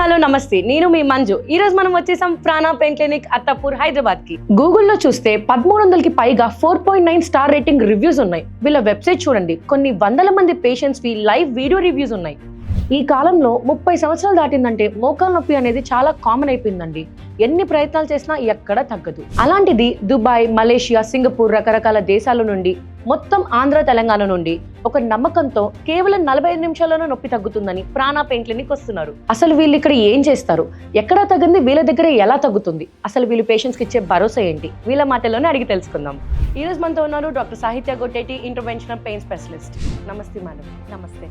Hello నమస్తే, నేను మీ మంజు. ఈ రోజు మనం వచ్చేసాం ప్రాణ పెయిన్ క్లినిక్ అత్తాపూర్ హైదరాబాద్ కి. గూగుల్లో చూస్తే 1300కి పైగా 4.9 స్టార్ రేటింగ్ రివ్యూస్ ఉన్నాయి. వీళ్ళ వెబ్సైట్ చూడండి, కొన్ని వందల మంది patients we live video reviews ఉన్నాయి. ఈ కాలంలో 30 సంవత్సరాలు దాటిందంటే మోకాలు నొప్పి అనేది చాలా కామన్ అయిపోయిందండి. ఎన్ని ప్రయత్నాలు చేసినా ఎక్కడ తగ్గదు. అలాంటిది దుబాయ్, మలేషియా, సింగపూర్ రకరకాల దేశాల నుండి, మొత్తం ఆంధ్ర తెలంగాణ నుండి ఒక నమ్మకంతో కేవలం 45 నిమిషాల్లోనే నొప్పి తగ్గుతుందని ప్రాణ పెయిన్ క్లినిక్ వస్తున్నారు. అసలు వీళ్ళు ఇక్కడ ఏం చేస్తారు, ఎక్కడా తగ్గింది వీళ్ళ దగ్గర ఎలా తగ్గుతుంది, అసలు వీళ్ళు పేషెంట్స్ కి ఇచ్చే భరోసా ఏంటి, వీళ్ళ మాటల్లోనే అడిగి తెలుసుకుందాం. ఈ రోజు మనతో ఉన్నారు డాక్టర్ సాహిత్య గొట్టేటి, ఇంటర్వెన్షనల్ పెయిన్ స్పెషలిస్ట్. నమస్తే మేడం. నమస్తే.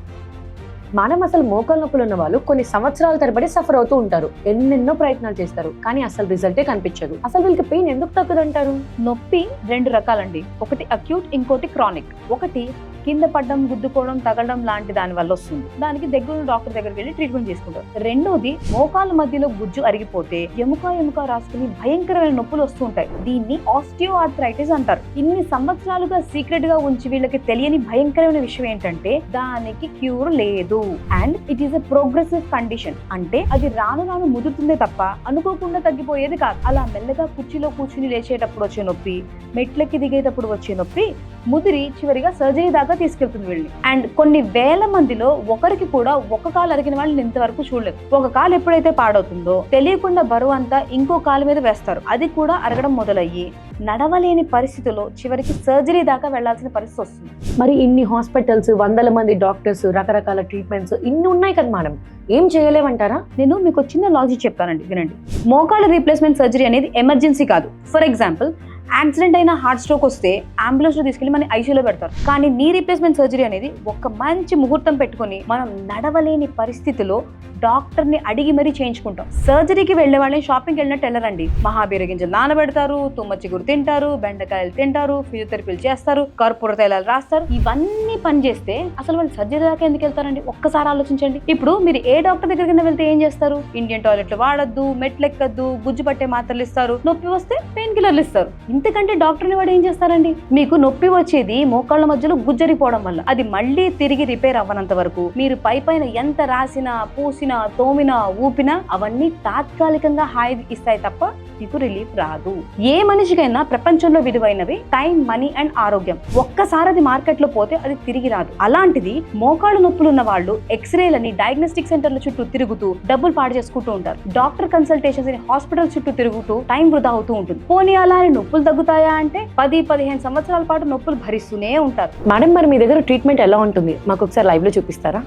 మనం అసలు మోకాలు నొప్పులు ఉన్న వాళ్ళు కొన్ని సంవత్సరాల తరబడి సఫర్ అవుతూ ఉంటారు. ఎన్నెన్నో ప్రయత్నాలు చేస్తారు, కానీ అసలు రిజల్టే కనిపించదు. అసలు వీళ్ళకి పెయిన్ ఎందుకు తగ్గదంటారు? నొప్పి 2 రకాలండి. ఒకటి అక్యూట్, ఇంకోటి క్రానిక్. ఒకటి కింద పడ్డం, గుద్దుకోవడం, తగలడం లాంటి దాని వల్ల వస్తుంది. దానికి దగ్గర డాక్టర్ దగ్గరికి వెళ్ళి ట్రీట్మెంట్ చేసుకుంటారు. రెండోది మోకాల మధ్యలో గుజ్జు అరిగిపోతే ఎముక రాసుకుని భయంకరమైన నొప్పులు వస్తూ ఉంటాయి. దీన్ని ఆస్టియో ఆర్థరైటిస్ అంటారు. ఇన్ని సంవత్సరాలుగా సీక్రెట్ గా ఉంచి వీళ్ళకి తెలియని భయంకరమైన విషయం ఏంటంటే దానికి క్యూర్ లేదు. And it is a progressive condition. అంటే అది రాను రాను ముదురుతుందే తప్ప అనుకోకుండా తగ్గిపోయేది కాదు. అలా మెల్లగా కుర్చీలో కూర్చుని లేచేటప్పుడు వచ్చే నొప్పి, మెట్లెక్కి దిగేటప్పుడు వచ్చే నొప్పి ముదిరి చివరిగా సర్జరీ దాకా తీసుకెళ్తుంది వీళ్ళని. అండ్ కొన్ని వేల మందిలో ఒకరికి కూడా ఒక కాలు అరిగిన వాళ్ళని ఇంతవరకు చూడలేదు. ఒక కాలు ఎప్పుడైతే పాడవుతుందో తెలియకుండా బరువు అంతా ఇంకో కాలు మీద వేస్తారు. అది కూడా అరగడం మొదలయ్యి నడవలేని పరిస్థితిలో చివరికి సర్జరీ దాకా వెళ్లాల్సిన పరిస్థితి వస్తుంది. మరి ఇన్ని హాస్పిటల్స్, వందల మంది డాక్టర్స్, రకరకాల ట్రీట్మెంట్స్ ఇన్ని ఉన్నాయి కదా మేడం, ఏం చేయలేమంటారా? నేను మీకు చిన్న లాజిక్ చెప్తానండి, వినండి. మోకాళ్ళ రీప్లేస్మెంట్ సర్జరీ అనేది ఎమర్జెన్సీ కాదు. ఫర్ ఎగ్జాంపుల్, యాక్సిడెంట్ అయిన హార్ట్ స్ట్రోక్ వస్తే అంబులెన్స్ లో తీసుకెళ్లి మన ఐసీయూలో పెడతారు. కానీ నీ రీప్లేస్మెంట్ సర్జరీ అనేది ఒక మంచి ముహూర్తం పెట్టుకుని మనం నడవలేని పరిస్థితిలో డాక్టర్ ని అడిగి మరీ చేయించుకుంటాం. సర్జరీకి వెళ్లే వాళ్ళని షాపింగ్కి వెళ్ళినట్టు వెళ్ళరండి. మహాబీర గింజలు నానబెడతారు, తుమ్మచిగురు తింటారు, బెండకాయలు తింటారు, ఫిజియోథెరపీలు చేస్తారు, కర్పూర తైలాలు రాస్తారు. ఇవన్నీ పని చేస్తే అసలు వాళ్ళు సర్జరీ దాకా ఎందుకు వెళ్తారండి? ఒక్కసారి ఆలోచించండి. ఇప్పుడు మీరు ఏ డాక్టర్ దగ్గరికి వెళ్తే ఏం చేస్తారు? ఇండియన్ టాయిలెట్లు వాడద్దు, మెట్లెక్కద్దు, గుజ్జు పట్టే మాత్రలు ఇస్తారు, నొప్పి వస్తే పెయిన్ కిల్లర్లు ఇస్తారు. ఇంతకంటే డాక్టర్ని వాడు ఏం చేస్తారండి? మీకు నొప్పి వచ్చేది మోకాళ్ళ మధ్యలో గుజ్జరిపోవడం వల్ల. అది మళ్ళీ తిరిగి రిపేర్ అవ్వనంత వరకు మీరు పైన ఎంత రాసినా, పూసినా, తోమినా, ఊపినా అవన్నీ తాత్కాలికంగా హాయి ఇస్తాయి తప్ప మీకు రిలీఫ్ రాదు. ఏ మనిషికైనా ప్రపంచంలో విలువైనవి టైం, మనీ అండ్ ఆరోగ్యం. ఒక్కసారి అది మార్కెట్ లో పోతే అది తిరిగి రాదు. అలాంటిది మోకాళ్ళు నొప్పులు ఉన్న వాళ్ళు ఎక్స్రేలని, డయాగ్నోస్టిక్ సెంటర్ల చుట్టూ తిరుగుతూ డబ్బులు పాడు చేసుకుంటూ ఉంటారు. డాక్టర్ కన్సల్టేషన్స్ హాస్పిటల్ చుట్టూ తిరుగుతూ టైం వృధా అవుతూ ఉంటుంది. పోనీ అలా నొప్పులు తగ్గుతాయా అంటే 10-15 సంవత్సరాల పాటు నొప్పులు భరిస్తూనే ఉంటారు. మేడం, మరి మీ దగ్గర ట్రీట్మెంట్ ఎలా ఉంటుంది? మాకు ఒకసారి లైవ్ లో చూపిస్తారా?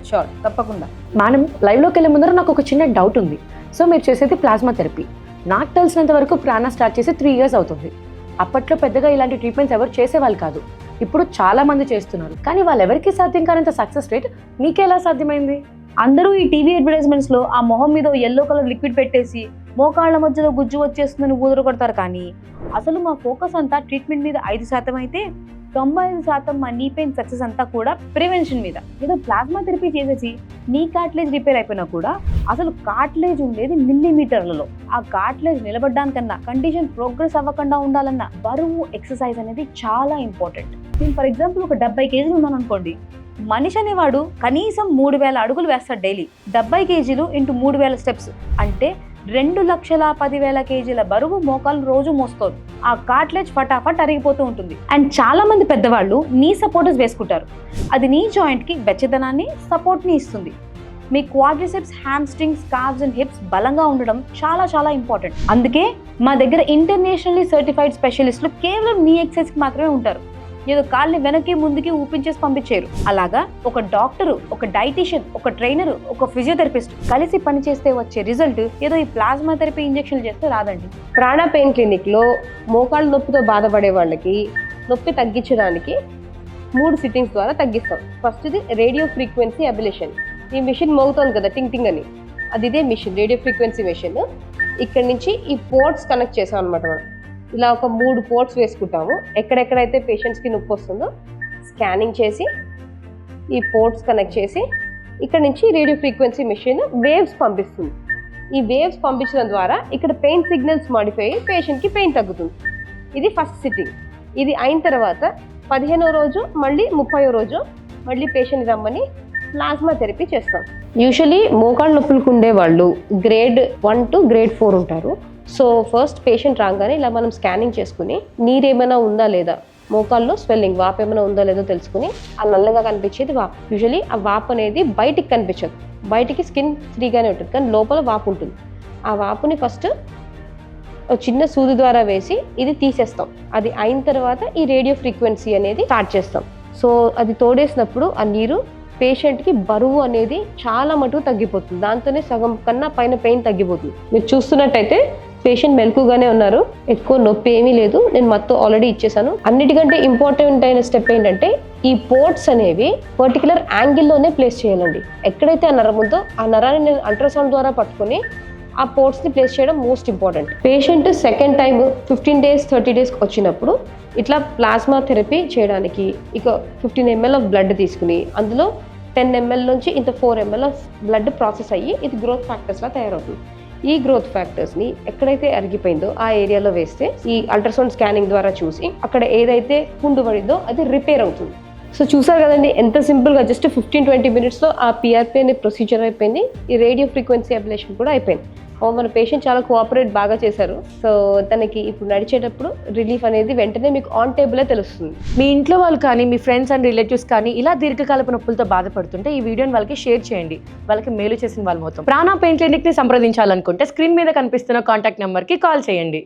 షూర్, తప్పకుండా. మేడం, లైవ్ లోకి వెళ్ళే ముందర నాకు ఒక చిన్న డౌట్ ఉంది. సో మీరు చేసేది ప్లాస్మా థెరపీ. నాకు తెలిసినంత వరకు ప్రాణ స్టార్ట్ చేసి 3 years అవుతుంది. అప్పట్లో పెద్దగా ఇలాంటి ట్రీట్మెంట్స్ ఎవరు చేసేవాళ్ళు కాదు. ఇప్పుడు చాలా మంది చేస్తున్నారు, కానీ వాళ్ళెవరికి సాధ్యం కానంత సక్సెస్ రేట్ మీకెలా సాధ్యమైంది? అందరూ ఈ టీవీ అడ్వర్టైజ్మెంట్స్ లో ఆ మొహం మీద ఎల్లో కలర్ లిక్విడ్ పెట్టేసి మోకాళ్ళ మధ్యలో గుజ్జు వచ్చేస్తుందని ఊదరు కొడతారు. కానీ అసలు మా ఫోకస్ అంతా ట్రీట్మెంట్ మీద 5% అయితే 95% మా నీ పెయిన్ సక్సెస్ అంతా కూడా ప్రివెన్షన్ మీద. ఏదో ప్లాస్మా థెరపీ చేసేసి నీ కార్టిలేజ్ రిపేర్ అయిపోయినా కూడా అసలు కార్టిలేజ్ ఉండేది మిల్లీమీటర్లలో. ఆ కార్టిలేజ్ నిలబడ్డానికన్నా, కండిషన్ ప్రోగ్రెస్ అవ్వకుండా ఉండాలన్నా బరువు, ఎక్సర్సైజ్ అనేది చాలా ఇంపార్టెంట్. నేను ఫర్ ఎగ్జాంపుల్ ఒక 70 kg ఉన్నాను అనుకోండి. మనిషి అనేవాడు కనీసం 3000 అడుగులు వేస్తాడు డైలీ. 70 kg ఇంటూ 3000 స్టెప్స్ అంటే 2,10,000 kgల బరువు మోకాలు రోజు మోస్తారు. ఆ కార్టిలేజ్ ఫటాఫట్ అరిగిపోతూ ఉంటుంది. అండ్ చాలా మంది పెద్దవాళ్ళు నీ సపోర్టర్స్ వేసుకుంటారు. అది నీ జాయింట్ కి వెచ్చదనాన్ని, సపోర్ట్ ని ఇస్తుంది. మీ quadriceps, hamstrings, calves and hips బలంగా ఉండడం చాలా చాలా ఇంపార్టెంట్. అందుకే మా దగ్గర ఇంటర్నేషనల్లీ సర్టిఫైడ్ స్పెషలిస్టులు కేవలం నీ ఎక్సర్సైజ్ కి మాత్రమే ఉంటారు. ఏదో కాళ్ళని వెనక్కి ముందుకి ఊపించేసి పంపించారు. అలాగా ఒక డాక్టరు, ఒక డైటీషియన్, ఒక ట్రైనర్, ఒక ఫిజియోథెరపిస్ట్ కలిసి పనిచేస్తే వచ్చే రిజల్ట్ ఏదో ఈ ప్లాస్మా థెరపీ ఇంజెక్షన్లు చేస్తే రాదండి. ప్రాణ పెయిన్ క్లినిక్ లో మోకాళ్ళ నొప్పితో బాధపడే వాళ్ళకి నొప్పి తగ్గించడానికి 3 సిట్టింగ్స్ ద్వారా తగ్గిస్తాం. ఫస్ట్ది రేడియో ఫ్రీక్వెన్సీ అబిలేషన్. ఈ మిషన్ మోగుతోంది కదా టింగ్ టింగ్ అని, అది ఇదే మిషన్, రేడియో ఫ్రీక్వెన్సీ మిషన్. ఇక్కడ నుంచి ఈ పోర్ట్స్ కనెక్ట్ చేసాం అనమాట. మనం ఇలా ఒక 3 పోర్ట్స్ వేసుకుంటాము. ఎక్కడెక్కడైతే పేషెంట్స్కి నొప్పి వస్తుందో స్కానింగ్ చేసి ఈ పోర్ట్స్ కనెక్ట్ చేసి ఇక్కడ నుంచి రేడియో ఫ్రీక్వెన్సీ మెషిన్ వేవ్స్ పంపిస్తుంది. ఈ వేవ్స్ పంపించడం ద్వారా ఇక్కడ పెయిన్ సిగ్నల్స్ మాడిఫై అయ్యి పేషెంట్కి పెయిన్ తగ్గుతుంది. ఇది ఫస్ట్ సిట్టింగ్. ఇది అయిన తర్వాత 15వ రోజు మళ్ళీ 30వ రోజు మళ్ళీ పేషెంట్ రమ్మని ప్లాస్మా థెరపీ చేస్తాం. యూజువలీ మోకాళ్ళ నొప్పులకు ఉండేవాళ్ళు గ్రేడ్ 1 to గ్రేడ్ 4 ఉంటారు. సో ఫస్ట్ పేషెంట్ రాగానే ఇలా మనం స్కానింగ్ చేసుకుని నీరేమైనా ఉందా లేదా, మోకాల్లో స్వెల్లింగ్ వాపు ఏమైనా ఉందా లేదో తెలుసుకుని ఆ నల్లగా కనిపించేది వాపు. యూజువలీ ఆ వాపు అనేది బయటికి కనిపించదు, బయటికి స్కిన్ ఫ్రీగానే ఉంటుంది కానీ లోపల వాపు ఉంటుంది. ఆ వాపుని ఫస్ట్ చిన్న సూది ద్వారా వేసి ఇది తీసేస్తాం. అది అయిన తర్వాత ఈ రేడియో ఫ్రీక్వెన్సీ అనేది స్టార్ట్ చేస్తాం. సో అది తోడేసినప్పుడు ఆ నీరు పేషెంట్కి బరువు అనేది చాలా మటుకు తగ్గిపోతుంది. దాంతోనే సగం కన్నా పైన పెయిన్ తగ్గిపోతుంది. మీరు చూస్తున్నట్టయితే పేషెంట్ మెలకుగానే ఉన్నారు, ఎక్కువ నొప్పి ఏమీ లేదు. నేను మత్తు ఆల్రెడీ ఇచ్చేసాను. అన్నిటికంటే ఇంపార్టెంట్ అయిన స్టెప్ ఏంటంటే ఈ పోర్ట్స్ అనేవి పర్టికులర్ యాంగిల్లోనే ప్లేస్ చేయాలండి. ఎక్కడైతే ఆ నరం ఉందో ఆ నరాన్ని నేను అల్ట్రాసౌండ్ ద్వారా పట్టుకొని ఆ పోర్ట్స్ని ప్లేస్ చేయడం most important. Patient second time 15 days 30 days వచ్చినప్పుడు ఇట్లా ప్లాస్మా థెరపీ చేయడానికి ఇక 15 ml ఆఫ్ బ్లడ్ తీసుకుని అందులో 10 ml నుంచి ఇంత 4 ml ఆఫ్ బ్లడ్ ప్రాసెస్ అయ్యి ఇది గ్రోత్ ఫ్యాక్టర్స్లా తయారవుతుంది. ఈ గ్రోత్ ఫ్యాక్టర్స్ని ఎక్కడైతే అరిగిపోయిందో ఆ ఏరియాలో వేస్తే ఈ అల్ట్రాసౌండ్ స్కానింగ్ ద్వారా చూసి అక్కడ ఏదైతే పుండు పడిందో అది రిపేర్ అవుతుంది. సో చూసారు కదండి ఎంత సింపుల్గా జస్ట్ 15-20 minutesలో ఆ పిఆర్పి అనే ప్రొసీజర్ అయిపోయింది. ఈ రేడియో ఫ్రీక్వెన్సీ అబ్లేషన్ కూడా అయిపోయింది. మన పేషెంట్ చాలా కోఆపరేట్ బాగా చేశారు. సో తనకి ఇప్పుడు నడిచేటప్పుడు రిలీఫ్ అనేది వెంటనే మీకు ఆన్ టేబులే తెలుస్తుంది. మీ ఇంట్లో వాళ్ళు కానీ మీ ఫ్రెండ్స్ అండ్ రిలేటివ్స్ కానీ ఇలా దీర్ఘకాలపు నొప్పులతో బాధపడుతుంటే ఈ వీడియోని వాళ్ళకి షేర్ చేయండి. వాళ్ళకి మేలు చేసిన వాళ్ళు మొత్తం. ప్రాణ పెయిన్ క్లినిక్ ని సంప్రదించాలనుకుంటే స్క్రీన్ మీద కనిపిస్తున్న కాంటాక్ట్ నెంబర్కి కాల్ చేయండి.